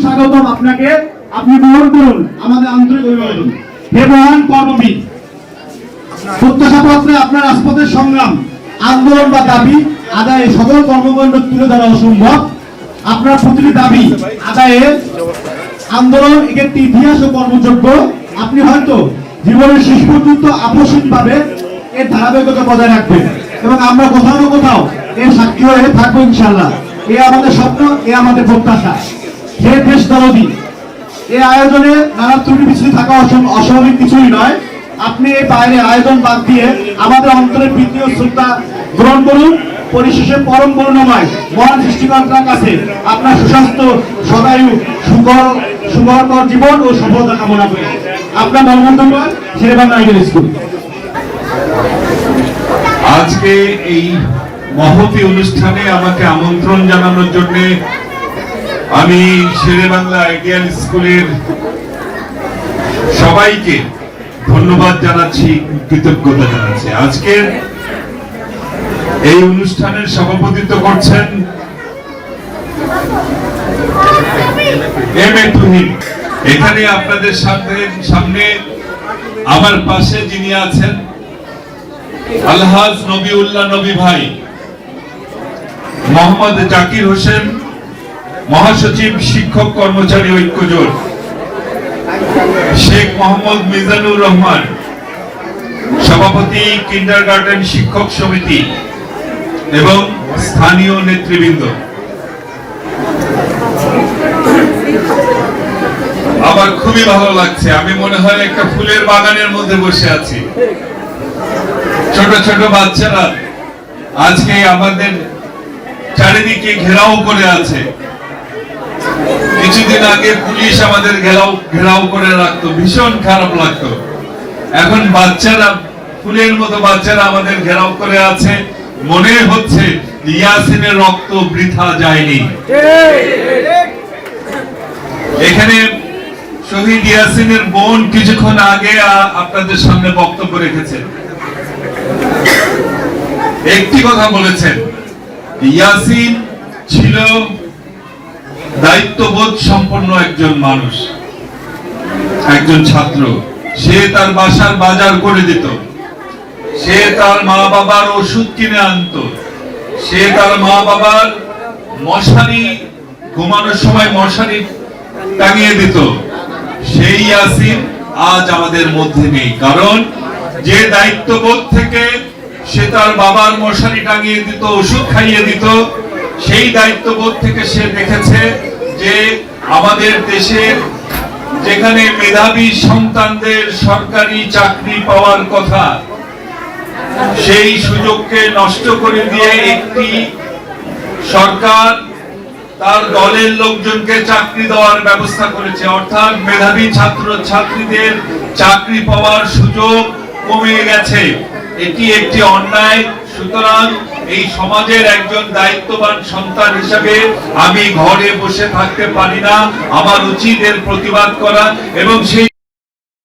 স্বাগতম আপনাকে, আপনি গ্রহণ করুন আমাদের আন্তরিক অভিবাদন। হে মহান কর্মবীর, প্রত্যাশাপত্রে আপনার রাজপথের সংগ্রাম, আন্দোলন বা দাবি আদায়ে সকল কর্মকাণ্ড তুলে ধরা অসম্ভব। আপনার প্রতিটি দাবি আদায়ে আন্দোলন একটি ইতিহাস ও কর্মযোগ্য। আপনি হয়তো জীবনের শেষ পর্যন্ত আপসহীনভাবে এর ধারাবাহিকতা বজায় রাখবেন এবং আমরা কোথাও না কোথাও এর সাক্ষী হয়ে থাকবো ইনশাআল্লাহ। এ আমাদের স্বপ্ন, এ আমাদের প্রত্যাশা। হে দেশ দরদি, এই আয়োজনে নানা ত্রুটি পিছনে থাকা অস্বাভাবিক কিছুই নয়। আপনি এই বাইরে আয়োজন বাদ দিয়ে আমাদের অন্তরের প্রীতি ও শ্রদ্ধা গ্রহণ করুন। পরিশেষে পরম করুণাময় মহান সৃষ্টিকর্তার কাছে আপনার সুস্বাস্থ্য, সদায়ু, সুখকর জীবন ও সফলতা কামনা করি। আপনার মনোমন্ডল শেরেবাংলা আইডিয়াল স্কুল। আজকে এই মহতি অনুষ্ঠানে আমাকে আমন্ত্রণ জানানোর জন্য আমি শেরেবাংলা আইডিয়াল স্কুলের সবাইকে ধন্যবাদ জানাচ্ছি, কৃতজ্ঞতা জানাচ্ছি। আজকের এই অনুষ্ঠানের সভাপতিত্ব করছেন এম এ তুহিন। এখানে আপনাদের সামনে আমার পাশে যিনি আছেন আলহাজ নবিউল্লাহ নবী ভাই, মোহাম্মদ জাকির হোসেন, মহাসচিব শিক্ষক কর্মচারী ঐক্য জোট, শেখ মোহাম্মদ মিজানুর রহমান, সভাপতি কিন্ডারগার্টেন শিক্ষক সমিতি এবং স্থানীয় নেতৃবৃন্দ। আমার খুবই ভালো লাগছে, আমি মনে হয় একটা ফুলের বাগানের মধ্যে বসে আছি। ছোট ছোট বাচ্চারা আজকে আমাদের চারিদিকে ঘেরাও করে আছে। কিছুদিন আগে পুলিশ আমাদের ঘেরাও করে রাখতো, ভীষণ খারাপ লাগতো। এখন বাচ্চারা, ফুলের মতো বাচ্চারা আমাদের ঘেরাও করে আছে। মনে হচ্ছে ইয়াসিনের রক্ত বৃথা যায়নি। এখানে শহীদ ইয়াসিনের বোন কিছুক্ষণ আগে আপনাদের সামনে বক্তব্য রেখেছেন। একটি কথা বলেছেন, ইয়াসিন ছিল দায়িত্ববোধ সম্পন্ন একজন মানুষ, একজন ছাত্র। সে তার বাসার বাজার করে দিত, সে তার মা বাবার ওষুধ কিনে আনত, সে তার মা বাবার মশারি, ঘুমানোর সময় মশারি টাঙিয়ে দিত। সেই ইয়াসিন আজ আমাদের মধ্যে নেই, কারণ যে দায়িত্ববোধ থেকে সে তার বাবার মশারি টাঙিয়ে দিত, ওষুধ খাইয়ে দিত, সেই দায়িত্ববোধ থেকে সে দেখেছে যে আমাদের দেশের যেখানে মেধাবী সন্তানদের সরকারি চাকরি পাওয়ার কথা, সেই সুযোগকে নষ্ট করে দিয়ে একটি সরকার তার দলের লোকজনকে চাকরি দেওয়ার ব্যবস্থা করেছে। অর্থাৎ মেধাবী ছাত্র ছাত্রীদের চাকরি পাওয়ার সুযোগ কমে গেছে। এটি একটি অন্যায়। সুতরাং এই সমাজের একজন দায়িত্ববান সন্তান হিসেবে আমি ঘরে বসে থাকতে পারি না, আমার উচিত এর প্রতিবাদ করা এবং সেই